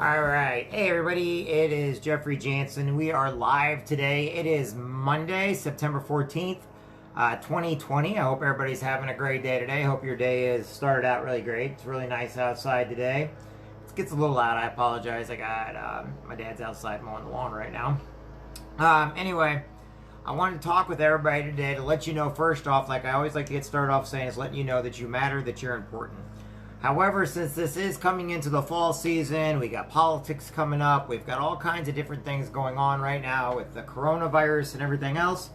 All right. Hey, everybody. It is Jeffrey Jansen. We are live today. It is Monday, September 14th, 2020. I hope everybody's having a great day today. I hope your day has started out really great. It's really nice outside today. It gets a little loud. I apologize. I got my dad's outside mowing the lawn right now. Anyway, I wanted to talk with everybody today to let you know, first off, like I always like to get started off saying, is letting you know that you matter, that you're important. However, since this is coming into the fall season, we got politics coming up, we've got all kinds of different things going on right now with the coronavirus and everything else.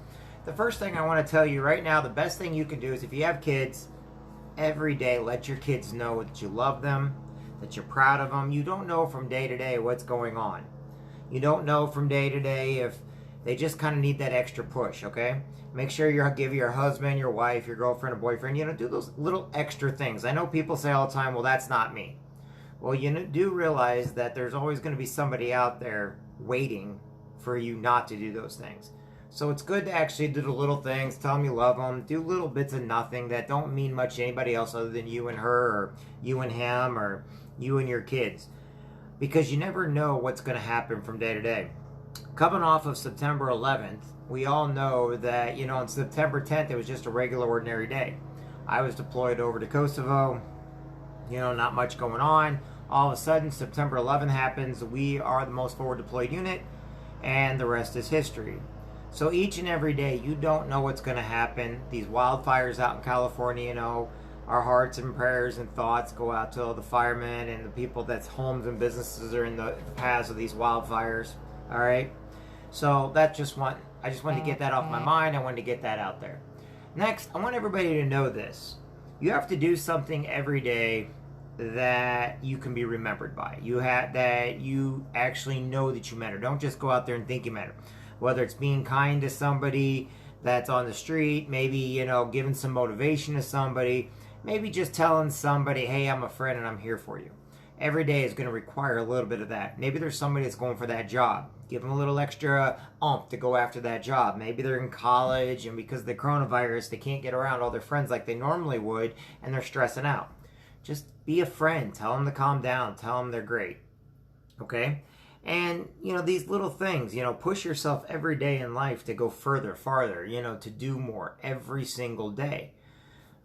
The first thing I want to tell you right now, the best thing you can do is if you have kids, every day let your kids know that you love them, that you're proud of them. You don't know from day to day what's going on. You don't know from day to day if they just kind of need that extra push, okay? Make sure you give your husband, your wife, your girlfriend, or boyfriend, do those little extra things. I know people say all the time, well, that's not me. Well, you do realize that there's always going to be somebody out there waiting for you not to do those things. So it's good to actually do the little things, tell them you love them, do little bits of nothing that don't mean much to anybody else other than you and her, or you and him, or you and your kids. Because you never know what's going to happen from day to day. Coming off of September 11th, we all know that, on September 10th, it was just a regular, ordinary day. I was deployed over to Kosovo, not much going on. All of a sudden, September 11th happens. We are the most forward deployed unit, and the rest is history. So each and every day, you don't know what's going to happen. These wildfires out in California, our hearts and prayers and thoughts go out to all the firemen and the people that's homes and businesses are in the paths of these wildfires. All right. So I just wanted to get that off my mind. I wanted to get that out there. Next, I want everybody to know this. You have to do something every day that you can be remembered by. That you actually know that you matter. Don't just go out there and think you matter. Whether it's being kind to somebody that's on the street, maybe, giving some motivation to somebody, maybe just telling somebody, hey, I'm a friend and I'm here for you. Every day is going to require a little bit of that. Maybe there's somebody that's going for that job. Give them a little extra oomph to go after that job. Maybe they're in college and because of the coronavirus, they can't get around all their friends like they normally would and they're stressing out. Just be a friend. Tell them to calm down. Tell them they're great. Okay? And, these little things, push yourself every day in life to go further, farther, to do more every single day.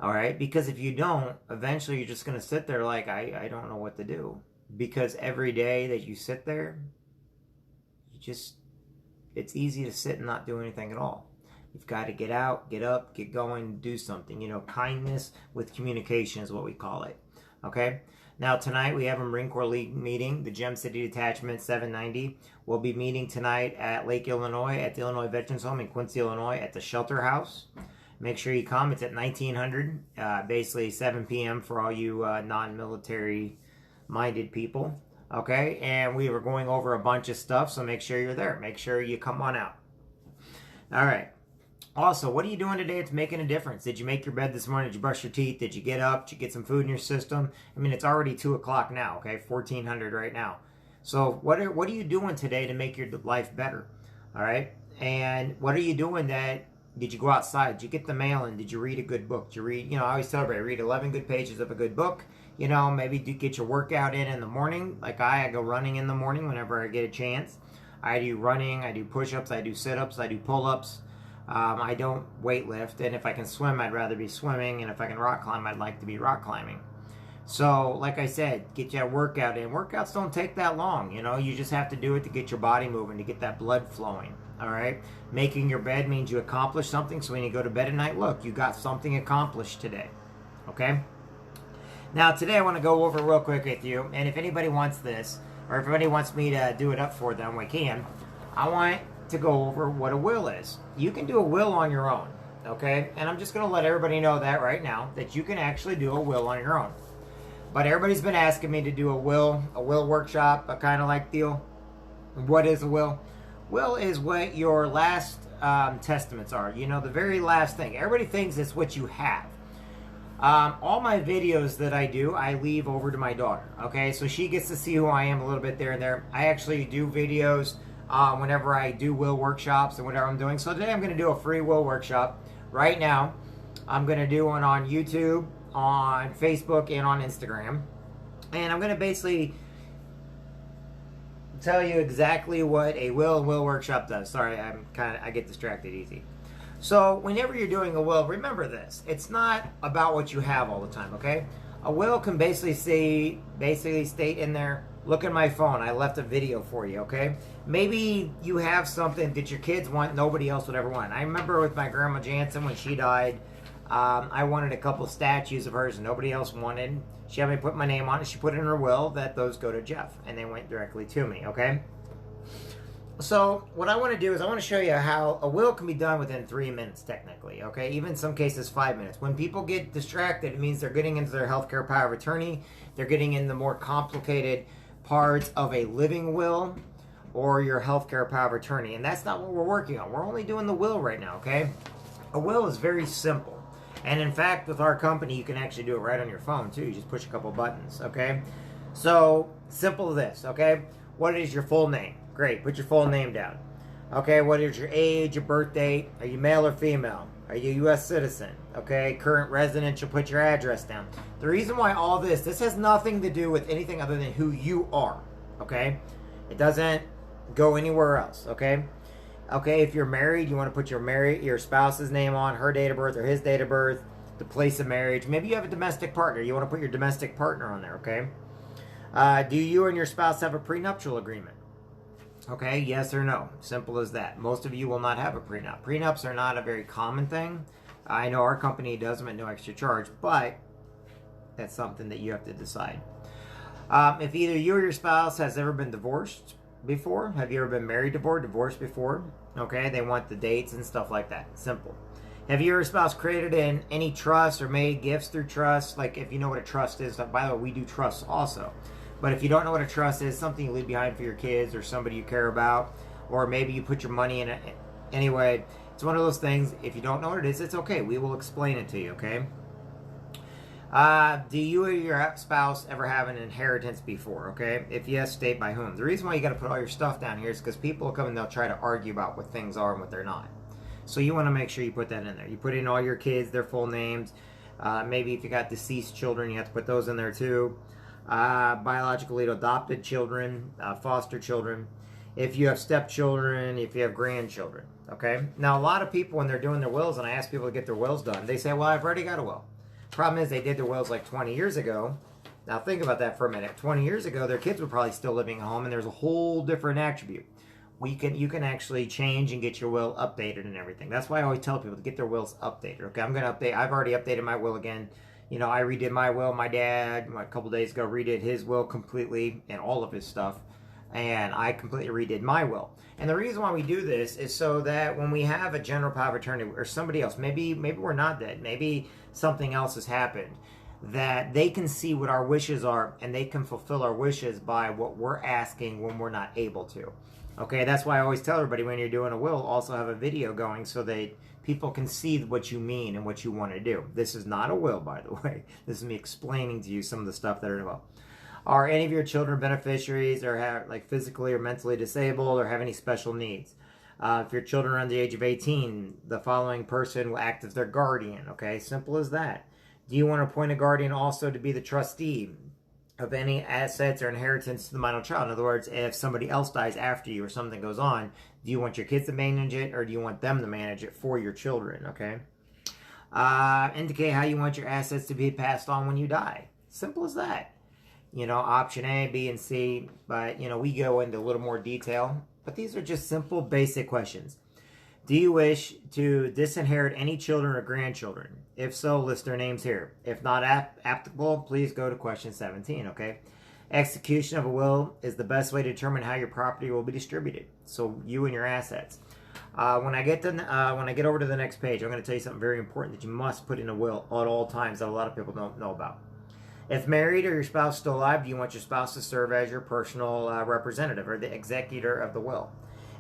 All right, because if you don't, eventually you're just going to sit there like, I don't know what to do. Because every day that you sit there, it's easy to sit and not do anything at all. You've got to get out, get up, get going, do something. Kindness with communication is what we call it. Okay? Now tonight we have a Marine Corps League meeting. The Gem City Detachment 790 will be meeting tonight at Lake Illinois at the Illinois Veterans Home in Quincy, Illinois at the Shelter House. Make sure you come. It's at 1900, basically 7 p.m. for all you non-military minded people. Okay, and we were going over a bunch of stuff, so make sure you're there. Make sure you come on out. All right. Also, what are you doing today that's making a difference? Did you make your bed this morning? Did you brush your teeth? Did you get up? Did you get some food in your system? I mean, it's already 2 o'clock now, okay? 1400 right now. So what are you doing today to make your life better? All right? And what are you doing did you go outside? Did you get the mail in? Did you read a good book? Did you read, I always tell everybody, read 11 good pages of a good book. Maybe get your workout in the morning. Like I go running in the morning whenever I get a chance. I do running, I do push-ups, I do sit-ups, I do pull-ups. I don't weight lift. And if I can swim, I'd rather be swimming. And if I can rock climb, I'd like to be rock climbing. So, like I said, get your workout in. Workouts don't take that long. You just have to do it to get your body moving, to get that blood flowing. All right? Making your bed means you accomplish something. So when you go to bed at night, look, you got something accomplished today. Okay? Now, today I want to go over real quick with you. And if anybody wants this, or if anybody wants me to do it up for them, we can. I want to go over what a will is. You can do a will on your own. Okay? And I'm just going to let everybody know that right now, that you can actually do a will on your own. But everybody's been asking me to do a will workshop, a kind of like deal. What is a will? Will is what your last testaments are. The very last thing. Everybody thinks it's what you have. All my videos that I do, I leave over to my daughter. Okay, so she gets to see who I am a little bit there and there. I actually do videos whenever I do will workshops and whatever I'm doing. So today I'm going to do a free will workshop. Right now, I'm going to do one on YouTube, on Facebook, and on Instagram. And I'm going to basically tell you exactly what a will and will workshop does. Sorry, I get distracted easy. So whenever you're doing a will, remember this: it's not about what you have all the time. Okay, a will can basically state in there. Look at my phone. I left a video for you. Okay, maybe you have something that your kids want, nobody else would ever want. I remember with my grandma Jansen when she died. I wanted a couple statues of hers and nobody else wanted. She had me put my name on it. She put in her will that those go to Jeff, and they went directly to me, okay? So what I want to do is I want to show you how a will can be done within 3 minutes, technically, okay? Even in some cases, 5 minutes. When people get distracted, it means they're getting into their healthcare power of attorney. They're getting in the more complicated parts of a living will or your healthcare power of attorney, and that's not what we're working on. We're only doing the will right now, okay? A will is very simple. And in fact, with our company, you can actually do it right on your phone too. You just push a couple buttons, okay? So, simple as this, okay? What is your full name? Great, put your full name down. Okay, what is your age, your birth date? Are you male or female? Are you a U.S. citizen? Okay, current residence, you'll put your address down. The reason why all this has nothing to do with anything other than who you are, okay? It doesn't go anywhere else, okay? Okay, if you're married, you want to put your spouse's name on, her date of birth or his date of birth, the place of marriage. Maybe you have a domestic partner. You want to put your domestic partner on there, okay? Do you and your spouse have a prenuptial agreement? Okay, yes or no. Simple as that. Most of you will not have a prenup. Prenups are not a very common thing. I know our company does them at no extra charge, but that's something that you have to decide. If either you or your spouse has ever been divorced before, have you ever been married before, divorced before? Okay, they want the dates and stuff like that. Simple. Have you or your spouse created in any trust or made gifts through trust? Like, if you know what a trust is, by the way, we do trusts also. But if you don't know what a trust is, something you leave behind for your kids or somebody you care about, or maybe you put your money in it. Anyway, it's one of those things. If you don't know what it is, it's okay. We will explain it to you, okay? Do you or your spouse ever have an inheritance before, okay? If yes, state by whom. The reason why you got to put all your stuff down here is because people will come and they'll try to argue about what things are and what they're not. So you want to make sure you put that in there. You put in all your kids, their full names. Maybe if you got deceased children, you have to put those in there too. Biologically adopted children, foster children. If you have stepchildren, if you have grandchildren, okay? Now, a lot of people, when they're doing their wills, and I ask people to get their wills done, they say, well, I've already got a will. Problem is, they did their wills like 20 years ago. Now, think about that for a minute. 20 years ago, their kids were probably still living at home, and there's a whole different attribute. You can actually change and get your will updated and everything. That's why I always tell people to get their wills updated. Okay, I'm going to update. I've already updated my will again. You know, I redid my will. My dad, a couple days ago, redid his will completely and all of his stuff. And I completely redid my will. And the reason why we do this is so that when we have a general power of attorney or somebody else, maybe we're not dead, maybe something else has happened, that they can see what our wishes are and they can fulfill our wishes by what we're asking when we're not able to. Okay, that's why I always tell everybody when you're doing a will, also have a video going so that people can see what you mean and what you want to do. This is not a will, by the way. This is me explaining to you some of the stuff that are involved. Are any of your children beneficiaries or have like physically or mentally disabled or have any special needs? If your children are under the age of 18, the following person will act as their guardian. Okay, simple as that. Do you want to appoint a guardian also to be the trustee of any assets or inheritance to the minor child? In other words, if somebody else dies after you or something goes on, do you want your kids to manage it or do you want them to manage it for your children? Okay. Indicate how you want your assets to be passed on when you die. Simple as that. You know, option A, B, and C, but, you know, we go into a little more detail. But these are just simple, basic questions. Do you wish to disinherit any children or grandchildren? If so, list their names here. If not applicable, please go to question 17, okay? Execution of a will is the best way to determine how your property will be distributed. So you and your assets. When I get over to the next page, I'm going to tell you something very important that you must put in a will at all times that a lot of people don't know about. If married or your spouse still alive, do you want your spouse to serve as your personal representative or the executor of the will?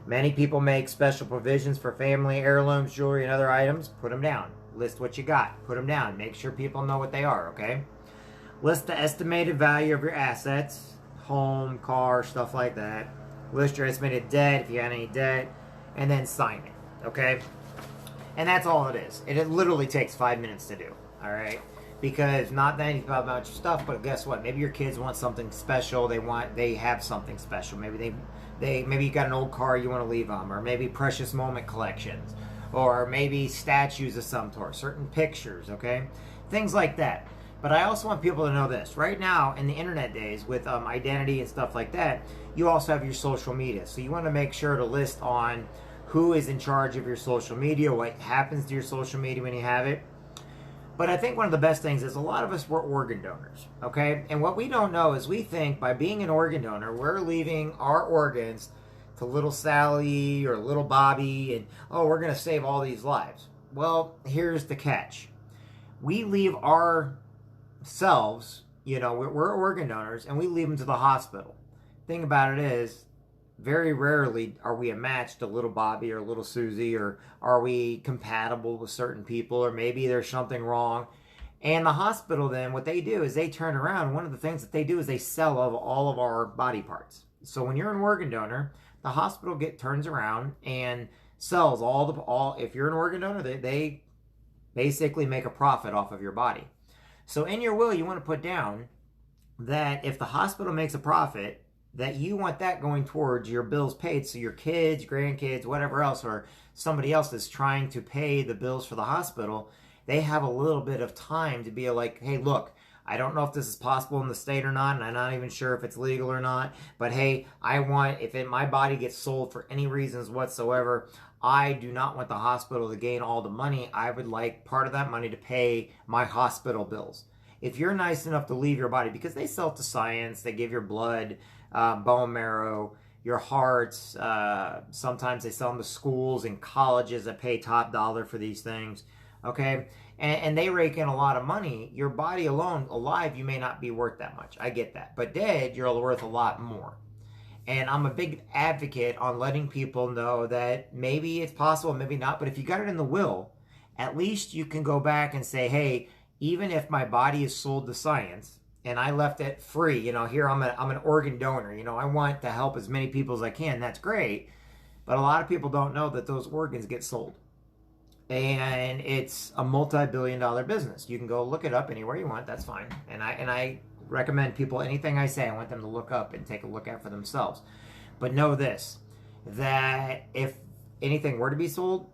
Many people make special provisions for family, heirlooms, jewelry, and other items. Put them down. List what you got. Put them down. Make sure people know what they are, okay? List the estimated value of your assets, home, car, stuff like that. List your estimated debt, if you had any debt, and then sign it, okay? And that's all it is. It literally takes 5 minutes to do, all right? Because not that anything about your stuff, but guess what? Maybe your kids want something special. They have something special. Maybe you got an old car you want to leave them, or maybe precious moment collections, or maybe statues of some sort, certain pictures, okay? Things like that. But I also want people to know this. Right now, in the internet days, with identity and stuff like that, you also have your social media. So you want to make sure to list on who is in charge of your social media, what happens to your social media when you have it. But I think one of the best things is a lot of us were organ donors, okay? And what we don't know is we think by being an organ donor, we're leaving our organs to little Sally or little Bobby, and oh, we're going to save all these lives. Well, here's the catch. We leave ourselves, we're organ donors, and we leave them to the hospital. Thing about it is, very rarely are we a match to little Bobby or little Susie, or are we compatible with certain people, or maybe there's something wrong. And the hospital then, what they do is they turn around. One of the things that they do is they sell all of our body parts. So when you're an organ donor, the hospital turns around and sells if you're an organ donor, they basically make a profit off of your body. So in your will, you want to put down that if the hospital makes a profit, that you want that going towards your bills paid, so your kids, grandkids, whatever else, or somebody else is trying to pay the bills for the hospital, they have a little bit of time to be like, hey, look, I don't know if this is possible in the state or not, and I'm not even sure if it's legal or not, but hey, my body gets sold for any reasons whatsoever, I do not want the hospital to gain all the money. I would like part of that money to pay my hospital bills. If you're nice enough to leave your body, because they sell it to science, they give your blood, bone marrow, your hearts. Sometimes they sell them to schools and colleges that pay top dollar for these things. Okay, and they rake in a lot of money. Your body alone, alive, you may not be worth that much. I get that, but dead, you're worth a lot more. And I'm a big advocate on letting people know that maybe it's possible, maybe not. But if you got it in the will, at least you can go back and say, hey, even if my body is sold to science, and I left it free, here I'm an organ donor, I want to help as many people as I can. That's great. But a lot of people don't know that those organs get sold. And it's a multi-billion-dollar business. You can go look it up anywhere you want. That's fine. And I recommend people, anything I say, I want them to look up and take a look at for themselves. But know this, that if anything were to be sold,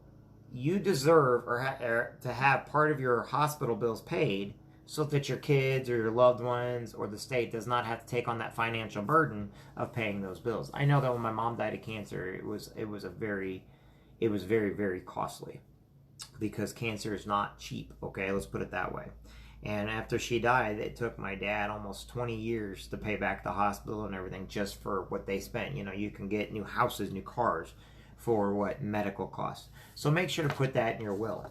you deserve to have part of your hospital bills paid, so that your kids or your loved ones or the state does not have to take on that financial burden of paying those bills. I know that when my mom died of cancer, it was very, very costly, because cancer is not cheap. Okay, let's put it that way. And after she died, it took my dad almost 20 years to pay back the hospital and everything, just for what they spent. You can get new houses, new cars for what medical costs. So make sure to put that in your will.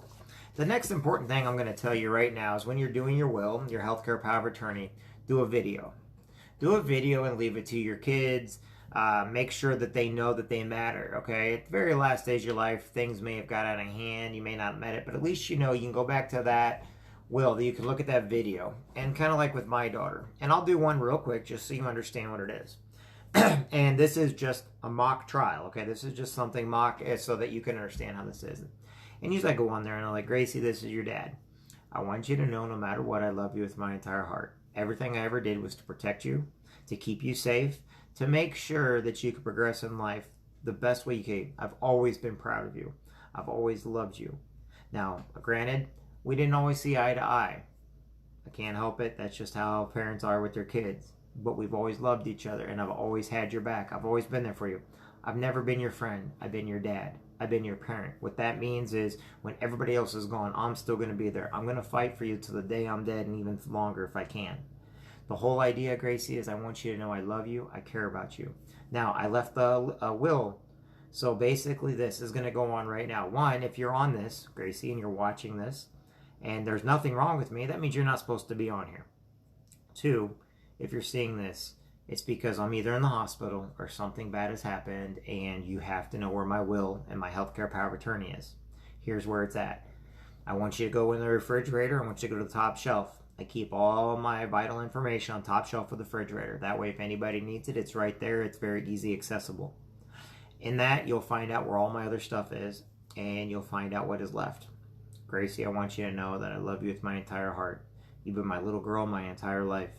The next important thing I'm going to tell you right now is when you're doing your will, your healthcare power of attorney, do a video. Do a video and leave it to your kids. Make sure that they know that they matter, okay? At the very last stage of your life, things may have got out of hand. You may not have met it, but at least you can go back to that will, that you can look at that video. And kind of like with my daughter. And I'll do one real quick just so you understand what it is. And this is just a mock trial, okay? This is just something mock so that you can understand how this is. And usually I go on there and I'm like, Gracie, this is your dad. I want you to know, no matter what, I love you with my entire heart. Everything I ever did was to protect you, to keep you safe, to make sure that you could progress in life the best way you can. I've always been proud of you. I've always loved you. Now, granted, we didn't always see eye to eye. I can't help it. That's just how parents are with their kids. But we've always loved each other, and I've always had your back. I've always been there for you. I've never been your friend. I've been your dad. I've been your parent. What that means is when everybody else is gone, I'm still going to be there. I'm going to fight for you till the day I'm dead, and even longer if I can. The whole idea, Gracie, is I want you to know I love you. I care about you. Now, I left the will. So basically this is going to go on right now. One, if you're on this, Gracie, and you're watching this, and there's nothing wrong with me, that means you're not supposed to be on here. Two, if you're seeing this, it's because I'm either in the hospital or something bad has happened and you have to know where my will and my healthcare power of attorney is. Here's where it's at. I want you to go in the refrigerator. I want you to go to the top shelf. I keep all my vital information on top shelf of the refrigerator. That way, if anybody needs it, it's right there. It's very easy accessible. In that, you'll find out where all my other stuff is, and you'll find out what is left. Gracie, I want you to know that I love you with my entire heart. You've been my little girl my entire life.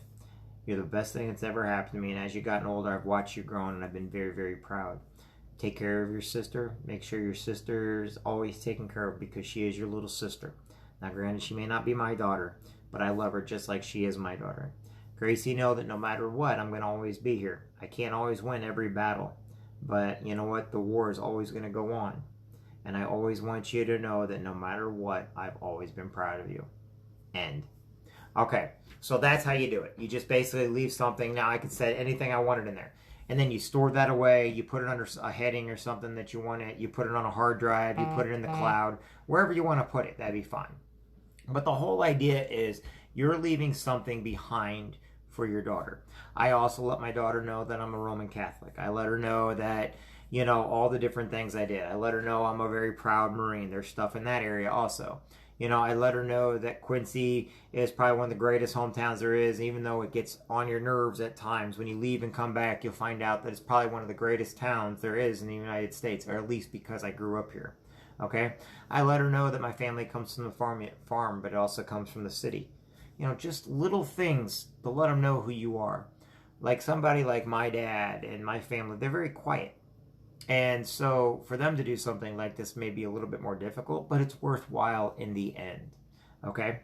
You're the best thing that's ever happened to me, and as you've gotten older, I've watched you grow, and I've been very, very proud. Take care of your sister. Make sure your sister's always taken care of because she is your little sister. Now, granted, she may not be my daughter, but I love her just like she is my daughter. Gracie, know that no matter what, I'm going to always be here. I can't always win every battle, but you know what? The war is always going to go on. And I always want you to know that no matter what, I've always been proud of you. End. Okay, so that's how you do it. You just basically leave something. Now I can set anything I wanted in there. And then you store that away. You put it under a heading or something that you want it. You put it on a hard drive. You put it in the cloud. Wherever you want to put it, that'd be fine. But the whole idea is you're leaving something behind for your daughter. I also let my daughter know that I'm a Roman Catholic. I let her know that, you know, all the different things I did. I let her know I'm a very proud Marine. There's stuff in that area also. You know, I let her know that Quincy is probably one of the greatest hometowns there is, even though it gets on your nerves at times. When you leave and come back, you'll find out that it's probably one of the greatest towns there is in the United States, or at least because I grew up here. Okay? I let her know that my family comes from the farm, but it also comes from the city. You know, just little things to let them know who you are. Like somebody like my dad and my family, they're very quiet. And so for them to do something like this may be a little bit more difficult, but it's worthwhile in the end. Okay?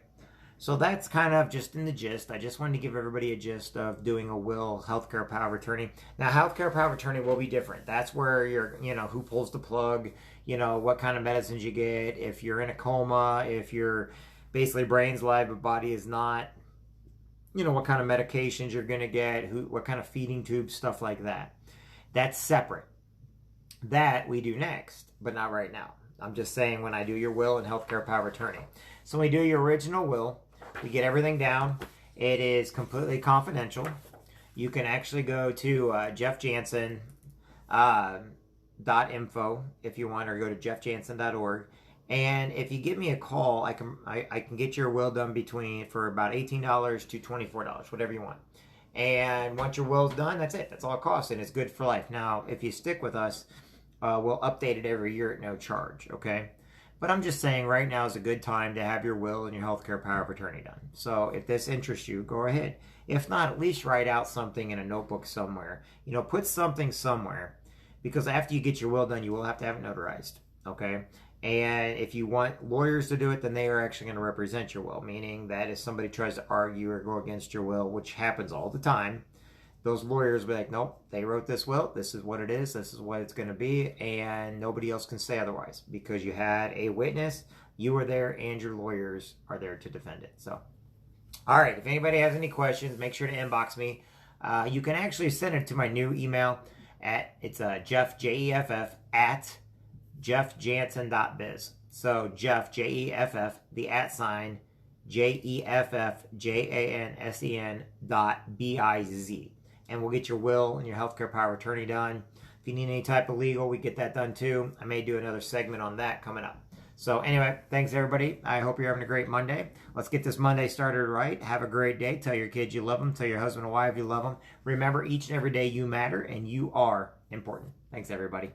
So that's kind of just in the gist. I just wanted to give everybody a gist of doing a will, healthcare power of attorney. Now, healthcare power of attorney will be different. That's where you're, you know, who pulls the plug, you know, what kind of medicines you get, if you're in a coma, if you're basically brain's alive but body is not, you know, what kind of medications you're going to get, what kind of feeding tubes, stuff like that. That's separate. That we do next, but not right now. I'm just saying when I do your will and healthcare power of attorney. So when we do your original will, we get everything down. It is completely confidential. You can actually go to jeffjansen.info if you want, or go to jeffjansen.org. And if you give me a call, I can get your will done for about $18 to $24, whatever you want. And once your will's done, that's it. That's all it costs, and it's good for life. Now, if you stick with us, we'll update it every year at no charge, okay? But I'm just saying right now is a good time to have your will and your healthcare power of attorney done. So if this interests you, go ahead. If not, at least write out something in a notebook somewhere. You know, put something somewhere, because after you get your will done, you will have to have it notarized, okay? And if you want lawyers to do it, then they are actually going to represent your will, meaning that if somebody tries to argue or go against your will, which happens all the time, those lawyers will be like, nope, they wrote this will, this is what it is, this is what it's going to be, and nobody else can say otherwise because you had a witness, you were there, and your lawyers are there to defend it. So, all right, if anybody has any questions, make sure to inbox me. You can actually send it to my new email it's Jeff, Jeff, at jeffjansen.biz. So Jeff, Jeff, the @ JEFFJANSEN.biz. And we'll get your will and your healthcare power of attorney done. If you need any type of legal, we get that done too. I may do another segment on that coming up. So anyway, thanks everybody. I hope you're having a great Monday. Let's get this Monday started right. Have a great day. Tell your kids you love them. Tell your husband and wife you love them. Remember, each and every day you matter and you are important. Thanks everybody.